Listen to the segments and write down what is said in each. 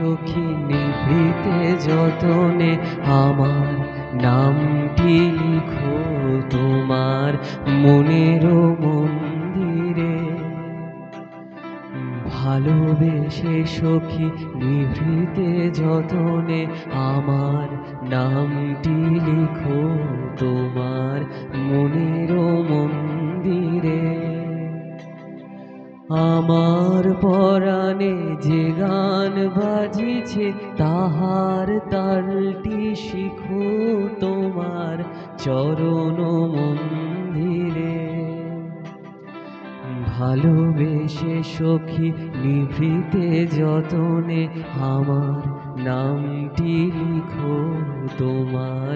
সখী নিভৃতে যতনে আমার নামটি লিখো তোমার মনের মন্দিরে। ভালোবেসে সখী নিভৃতে যতনে আমার নামটি লিখো তোমার মনের মন্দিরে। আমার পরাণে যে গান বাজিছে তাহার তালটি শিখো তোমার চরণ মন্দিরে। ভালোবেসে সখী নিভৃতে যতনে আমার নামটি লিখো তোমার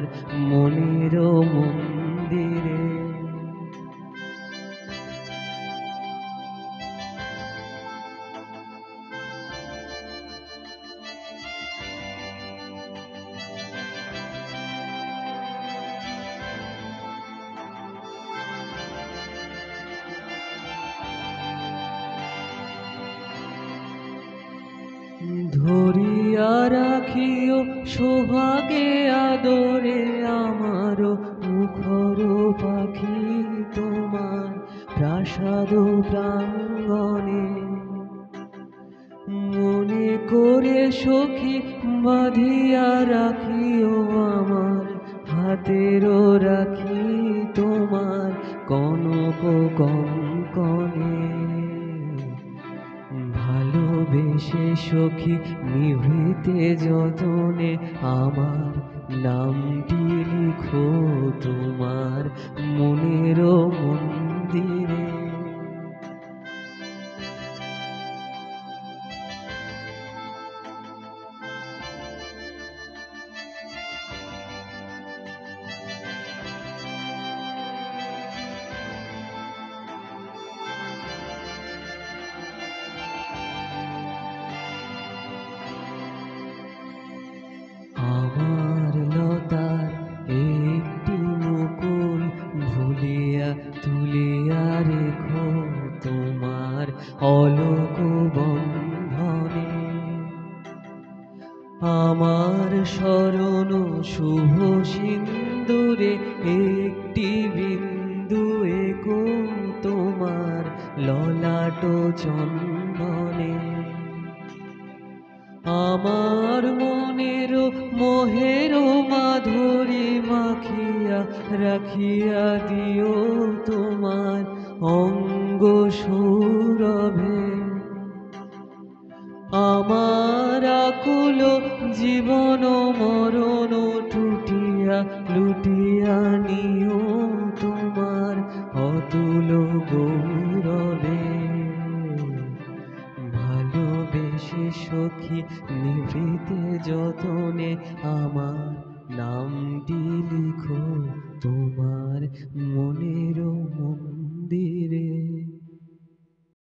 মনের মন্দিরে। ধরিয়া রাখিও সোহাগে আদরে আমার মুখর পাখি তোমার প্রাসাদ প্রাঙ্গণে। মনে করে সখী বাঁধিয়া রাখিও আমার হাতেরও রাখি তোমার কনক কঙ্কণে। ভালোবেসে সখী নিভৃতে যতনে আমার নামটি লিখো তোমার মনের মন্দিরে। আমার লতার একটি মুকুল ভুলিয়া তুলিয়া রেখো তোমার অলোক বন্ধনে। আমার শরণ শুভ সিন্দুরে একটি বিন্দু এগো তোমার ললাট চন্দনে। আমার মনের মোহের মাধুরী মাখিয়া রাখিয়া দিও তোমার অঙ্গ সৌরভে। আমার আকুল জীবন মরণ টুটিয়া লুটিয়া নিও তোমার অতুল গৌরবে। ভালোবেসে সখী নিভৃতে যতনে আমার নাম